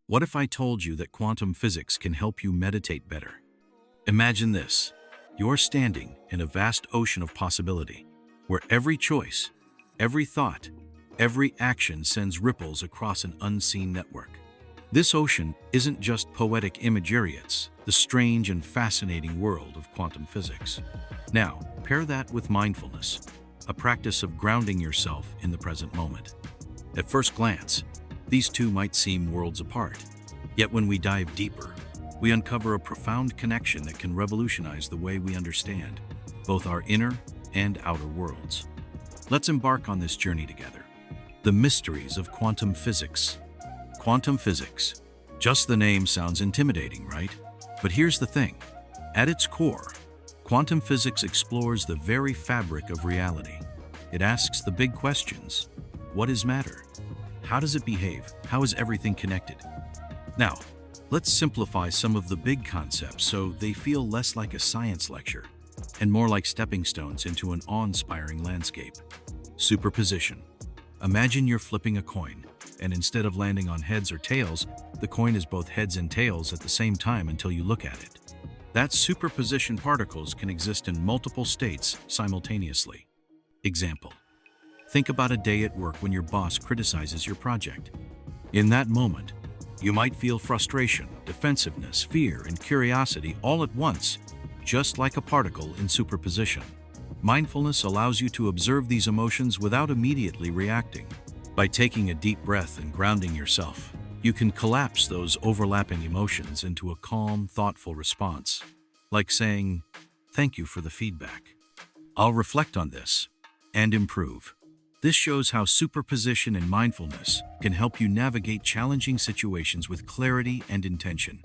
What if I told you that quantum physics can help you meditate better? Imagine this. You're standing in a vast ocean of possibility, where every choice, every thought, every action sends ripples across an unseen network. This ocean isn't just poetic imagery, it's the strange and fascinating world of quantum physics. Now, pair that with mindfulness, a practice of grounding yourself in the present moment. At first glance, these two might seem worlds apart. Yet when we dive deeper, we uncover a profound connection that can revolutionize the way we understand both our inner and outer worlds. Let's embark on this journey together. The mysteries of quantum physics. Quantum physics. Just the name sounds intimidating, right? But here's the thing. At its core, quantum physics explores the very fabric of reality. It asks the big questions. What is matter? How does it behave? How is everything connected? Now, let's simplify some of the big concepts so they feel less like a science lecture and more like stepping stones into an awe-inspiring landscape. Superposition. Imagine you're flipping a coin, and instead of landing on heads or tails, the coin is both heads and tails at the same time until you look at it. That superposition particles can exist in multiple states simultaneously. Example. Think about a day at work when your boss criticizes your project. In that moment, you might feel frustration, defensiveness, fear, and curiosity all at once, just like a particle in superposition. Mindfulness allows you to observe these emotions without immediately reacting. By taking a deep breath and grounding yourself, you can collapse those overlapping emotions into a calm, thoughtful response, like saying, "Thank you for the feedback. I'll reflect on this and improve." This shows how superposition and mindfulness can help you navigate challenging situations with clarity and intention.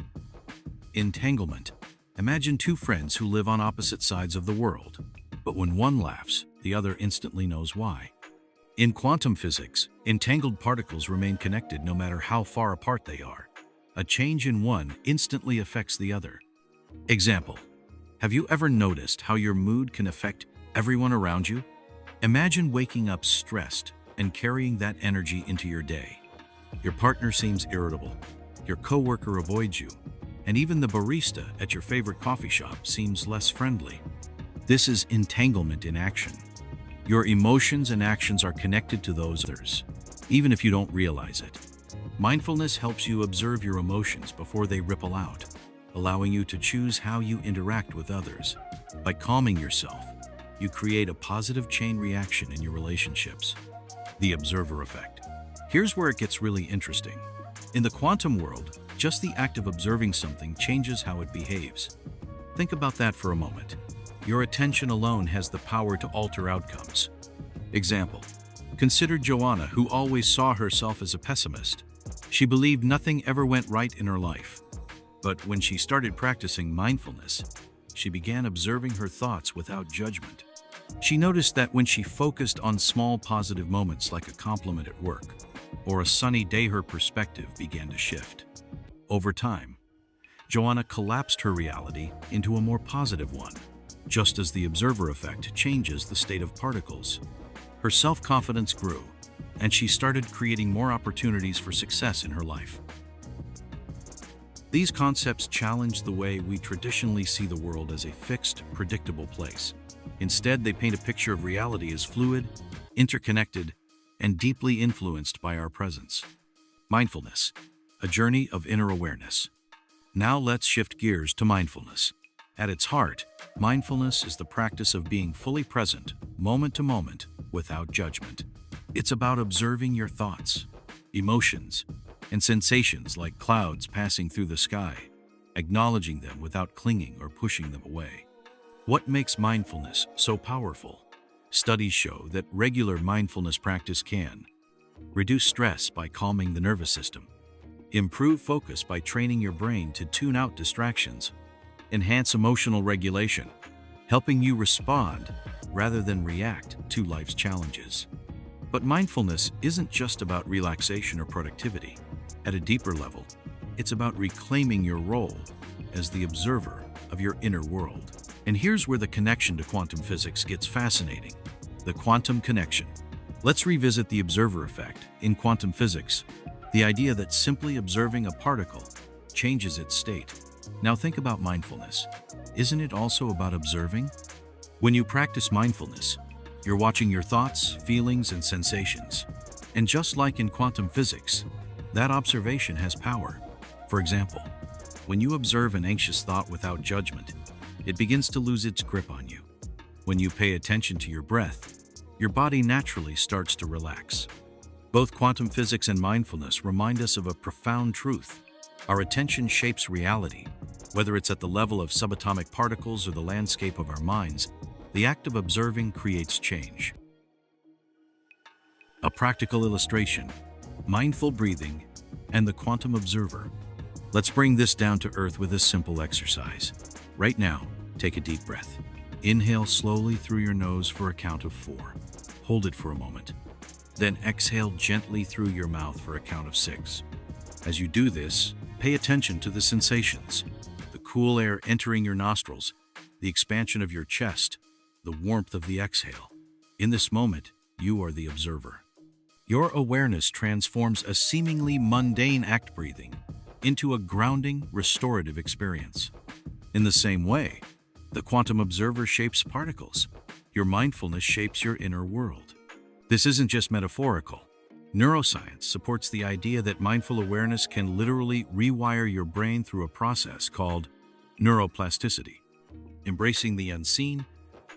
Entanglement. Imagine two friends who live on opposite sides of the world, but when one laughs, the other instantly knows why. In quantum physics, entangled particles remain connected no matter how far apart they are. A change in one instantly affects the other. Example. Have you ever noticed how your mood can affect everyone around you? Imagine waking up stressed and carrying that energy into your day. Your partner seems irritable, your coworker avoids you, and even the barista at your favorite coffee shop seems less friendly. This is entanglement in action. Your emotions and actions are connected to those others, even if you don't realize it. Mindfulness helps you observe your emotions before they ripple out, allowing you to choose how you interact with others. By calming yourself, you create a positive chain reaction in your relationships. The observer effect. Here's where it gets really interesting. In the quantum world, just the act of observing something changes how it behaves. Think about that for a moment. Your attention alone has the power to alter outcomes. Example. Consider Joanna, who always saw herself as a pessimist. She believed nothing ever went right in her life. But when she started practicing mindfulness, she began observing her thoughts without judgment. She noticed that when she focused on small positive moments like a compliment at work or a sunny day, her perspective began to shift. Over time, Joanna collapsed her reality into a more positive one. Just as the observer effect changes the state of particles, her self-confidence grew, and she started creating more opportunities for success in her life. These concepts challenge the way we traditionally see the world as a fixed, predictable place. Instead, they paint a picture of reality as fluid, interconnected, and deeply influenced by our presence. Mindfulness, a journey of inner awareness. Now let's shift gears to mindfulness. At its heart, mindfulness is the practice of being fully present, moment to moment, without judgment. It's about observing your thoughts, emotions, and sensations like clouds passing through the sky, acknowledging them without clinging or pushing them away. What makes mindfulness so powerful? Studies show that regular mindfulness practice can reduce stress by calming the nervous system, improve focus by training your brain to tune out distractions, enhance emotional regulation, helping you respond rather than react to life's challenges. But mindfulness isn't just about relaxation or productivity. At a deeper level, it's about reclaiming your role as the observer of your inner world. And here's where the connection to quantum physics gets fascinating. The quantum connection. Let's revisit the observer effect. In quantum physics, The idea that simply observing a particle changes its state. Now think about mindfulness. Isn't it also about observing? When you practice mindfulness, you're watching your thoughts, feelings, and sensations. And just like in quantum physics, that observation has power. For example, when you observe an anxious thought without judgment, it begins to lose its grip on you. When you pay attention to your breath, your body naturally starts to relax. Both quantum physics and mindfulness remind us of a profound truth. Our attention shapes reality. Whether it's at the level of subatomic particles or the landscape of our minds, the act of observing creates change. A practical illustration: mindful breathing and the quantum observer. Let's bring this down to earth with a simple exercise. Right now, take a deep breath. Inhale slowly through your nose for a count of 4. Hold it for a moment. Then exhale gently through your mouth for a count of 6. As you do this, pay attention to the sensations: the cool air entering your nostrils, the expansion of your chest, the warmth of the exhale. In this moment, you are the observer. Your awareness transforms a seemingly mundane act, breathing, into a grounding, restorative experience. In the same way, the quantum observer shapes particles. Your mindfulness shapes your inner world. This isn't just metaphorical. Neuroscience supports the idea that mindful awareness can literally rewire your brain through a process called neuroplasticity. Embracing the unseen.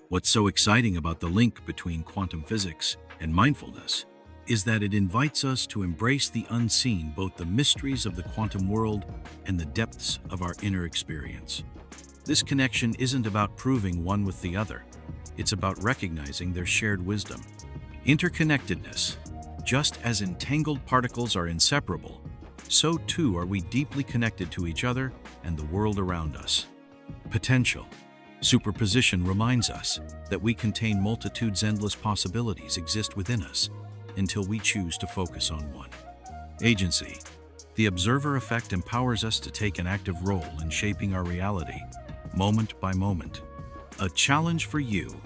What's so exciting about the link between quantum physics and mindfulness is that it invites us to embrace the unseen, both the mysteries of the quantum world and the depths of our inner experience. This connection isn't about proving one with the other. It's about recognizing their shared wisdom. Interconnectedness. Just as entangled particles are inseparable, so too are we deeply connected to each other and the world around us. Potential. Superposition reminds us that we contain multitudes. Endless possibilities exist within us until we choose to focus on one. Agency. The observer effect empowers us to take an active role in shaping our reality, moment by moment. A challenge for you.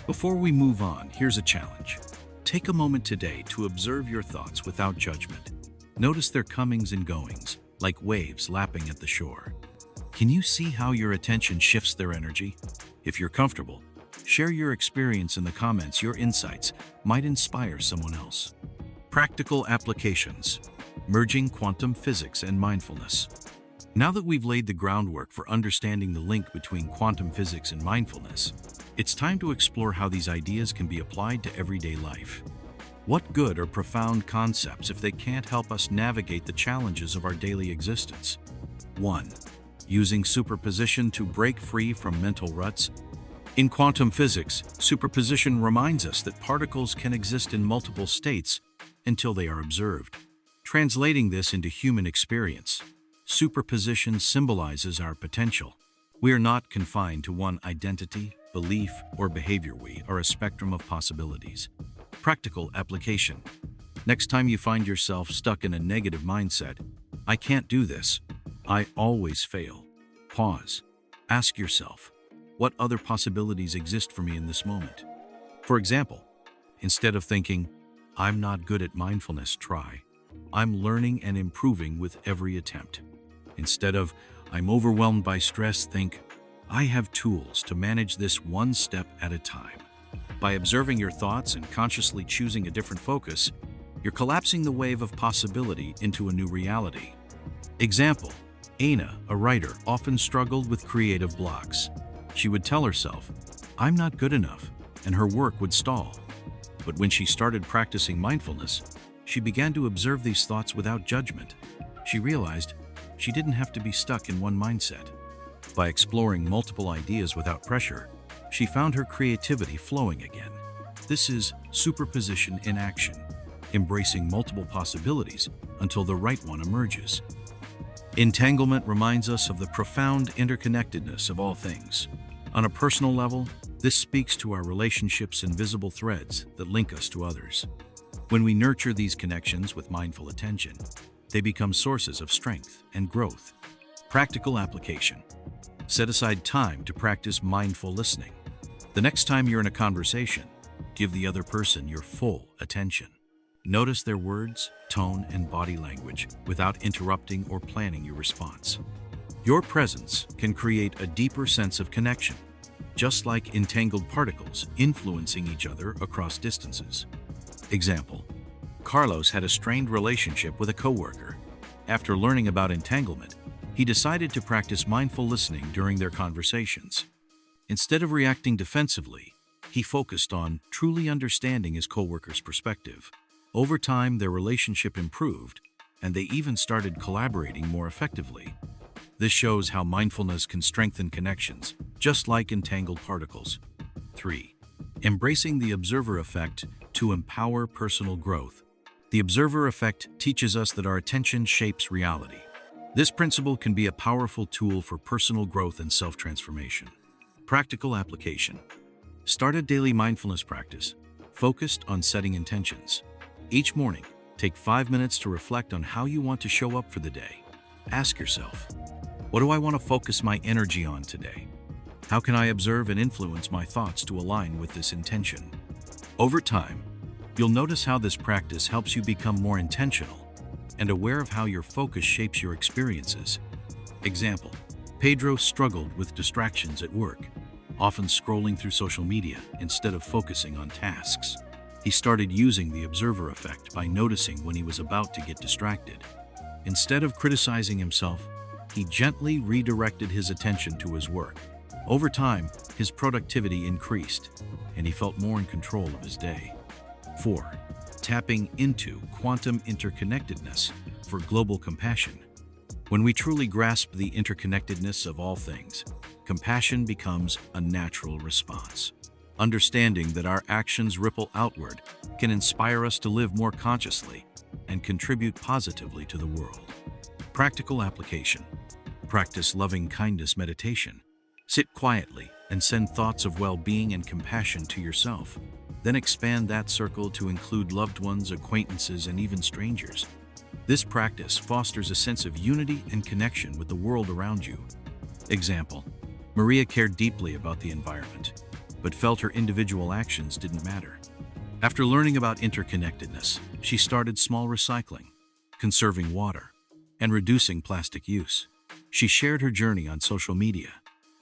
Before we move on, here's a challenge. Take a moment today to observe your thoughts without judgment. Notice their comings and goings, like waves lapping at the shore. Can you see how your attention shifts their energy? If you're comfortable, share your experience in the comments. Your insights might inspire someone else. Practical applications. Merging quantum physics and mindfulness. Now that we've laid the groundwork for understanding the link between quantum physics and mindfulness, it's time to explore how these ideas can be applied to everyday life. What good are profound concepts if they can't help us navigate the challenges of our daily existence? 1. Using superposition to break free from mental ruts. In quantum physics, superposition reminds us that particles can exist in multiple states until they are observed. Translating this into human experience, superposition symbolizes our potential. We are not confined to one identity, belief, or behavior. We are a spectrum of possibilities. Practical application. Next time you find yourself stuck in a negative mindset, "I can't do this. I always fail." Pause. Ask yourself, what other possibilities exist for me in this moment? For example, instead of thinking, "I'm not good at mindfulness," try, "I'm learning and improving with every attempt." Instead of, "I'm overwhelmed by stress," think, "I have tools to manage this one step at a time." By observing your thoughts and consciously choosing a different focus, you're collapsing the wave of possibility into a new reality. Example: Aina, a writer, often struggled with creative blocks. She would tell herself, "I'm not good enough," and her work would stall. But when she started practicing mindfulness, she began to observe these thoughts without judgment. She realized she didn't have to be stuck in one mindset. By exploring multiple ideas without pressure, she found her creativity flowing again. This is superposition in action, embracing multiple possibilities until the right one emerges. Entanglement reminds us of the profound interconnectedness of all things. On a personal level, this speaks to our relationships and invisible threads that link us to others. When we nurture these connections with mindful attention, they become sources of strength and growth. Practical application. Set aside time to practice mindful listening. The next time you're in a conversation, give the other person your full attention. Notice their words, tone, and body language without interrupting or planning your response. Your presence can create a deeper sense of connection, just like entangled particles influencing each other across distances. Example: Carlos had a strained relationship with a coworker. After learning about entanglement, he decided to practice mindful listening during their conversations. Instead of reacting defensively, he focused on truly understanding his coworker's perspective. Over time, their relationship improved, and they even started collaborating more effectively. This shows how mindfulness can strengthen connections, just like entangled particles. 3. Embracing the observer effect to empower personal growth. The observer effect teaches us that our attention shapes reality. This principle can be a powerful tool for personal growth and self-transformation. Practical application. Start a daily mindfulness practice, focused on setting intentions. Each morning, take 5 minutes to reflect on how you want to show up for the day. Ask yourself, what do I want to focus my energy on today? How can I observe and influence my thoughts to align with this intention? Over time, you'll notice how this practice helps you become more intentional and aware of how your focus shapes your experiences. Example: Pedro struggled with distractions at work, often scrolling through social media instead of focusing on tasks. He started using the observer effect by noticing when he was about to get distracted. Instead of criticizing himself, he gently redirected his attention to his work. Over time, his productivity increased, and he felt more in control of his day. 4. Tapping into quantum interconnectedness for global compassion. When we truly grasp the interconnectedness of all things, compassion becomes a natural response. Understanding that our actions ripple outward can inspire us to live more consciously and contribute positively to the world. Practical application. Practice loving kindness meditation. Sit quietly and send thoughts of well-being and compassion to yourself. Then expand that circle to include loved ones, acquaintances, and even strangers. This practice fosters a sense of unity and connection with the world around you. Example: Maria cared deeply about the environment, but felt her individual actions didn't matter. After learning about interconnectedness, she started small recycling, conserving water, and reducing plastic use. She shared her journey on social media,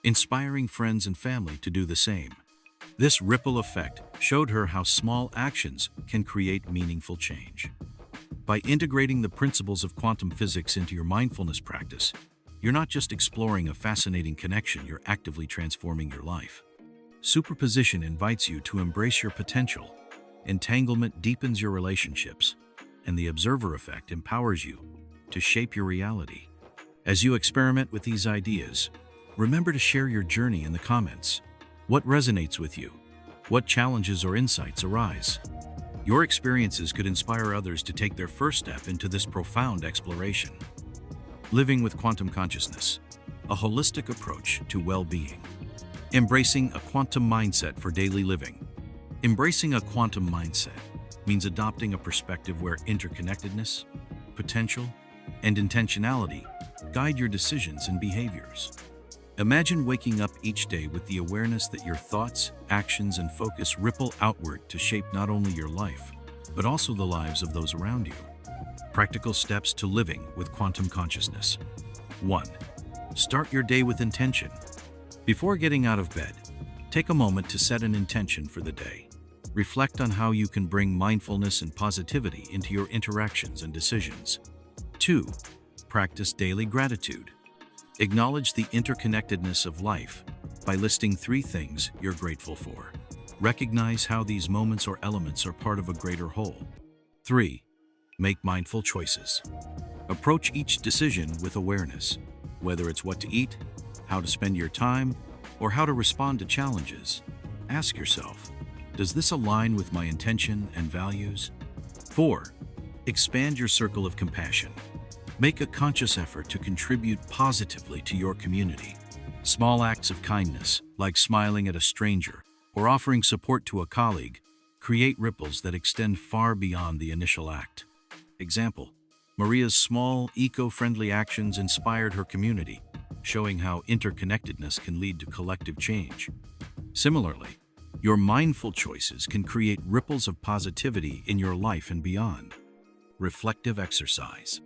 inspiring friends and family to do the same. This ripple effect showed her how small actions can create meaningful change. By integrating the principles of quantum physics into your mindfulness practice, you're not just exploring a fascinating connection, you're actively transforming your life. Superposition invites you to embrace your potential, entanglement deepens your relationships, and the observer effect empowers you to shape your reality. As you experiment with these ideas, remember to share your journey in the comments. What resonates with you? What challenges or insights arise? Your experiences could inspire others to take their first step into this profound exploration. Living with quantum consciousness, a holistic approach to well-being. Embracing a quantum mindset for daily living. Embracing a quantum mindset means adopting a perspective where interconnectedness, potential, and intentionality guide your decisions and behaviors. Imagine waking up each day with the awareness that your thoughts, actions, and focus ripple outward to shape not only your life, but also the lives of those around you. Practical steps to living with quantum consciousness. 1. Start your day with intention. Before getting out of bed, take a moment to set an intention for the day. Reflect on how you can bring mindfulness and positivity into your interactions and decisions. 2. Practice daily gratitude. Acknowledge the interconnectedness of life by listing 3 things you're grateful for. Recognize how these moments or elements are part of a greater whole. 3. Make mindful choices. Approach each decision with awareness, whether it's what to eat, how to spend your time, or how to respond to challenges. Ask yourself, does this align with my intention and values? 4. Expand your circle of compassion. Make a conscious effort to contribute positively to your community. Small acts of kindness, like smiling at a stranger or offering support to a colleague, create ripples that extend far beyond the initial act. Example: Maria's small, eco-friendly actions inspired her community, showing how interconnectedness can lead to collective change. Similarly, Your mindful choices can create ripples of positivity in your life and beyond. Reflective exercise.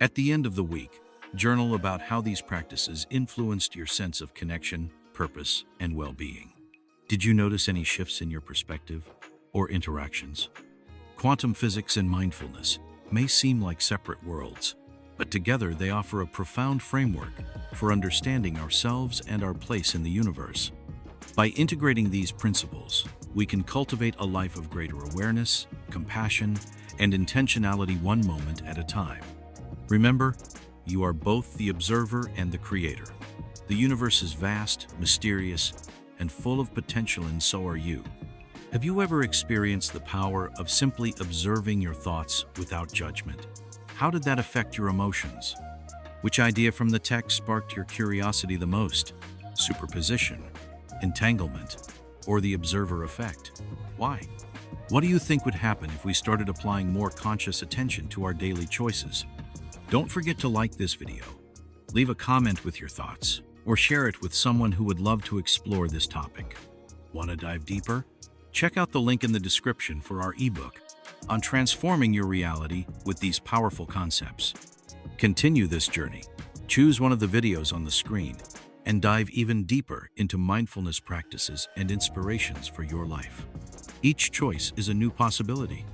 At the end of the week, journal about how these practices influenced your sense of connection, purpose, and well-being. Did you notice any shifts in your perspective or interactions? Quantum physics and mindfulness may seem like separate worlds, but together they offer a profound framework for understanding ourselves and our place in the universe. By integrating these principles, we can cultivate a life of greater awareness, compassion, and intentionality one moment at a time. Remember, you are both the observer and the creator. The universe is vast, mysterious, and full of potential, and so are you. Have you ever experienced the power of simply observing your thoughts without judgment? How did that affect your emotions? Which idea from the text sparked your curiosity the most? Superposition, entanglement, or the observer effect? Why? What do you think would happen if we started applying more conscious attention to our daily choices? Don't forget to like this video, leave a comment with your thoughts, or share it with someone who would love to explore this topic. Want to dive deeper? Check out the link in the description for our ebook on transforming your reality with these powerful concepts. Continue this journey. Choose one of the videos on the screen and dive even deeper into mindfulness practices and inspirations for your life. Each choice is a new possibility.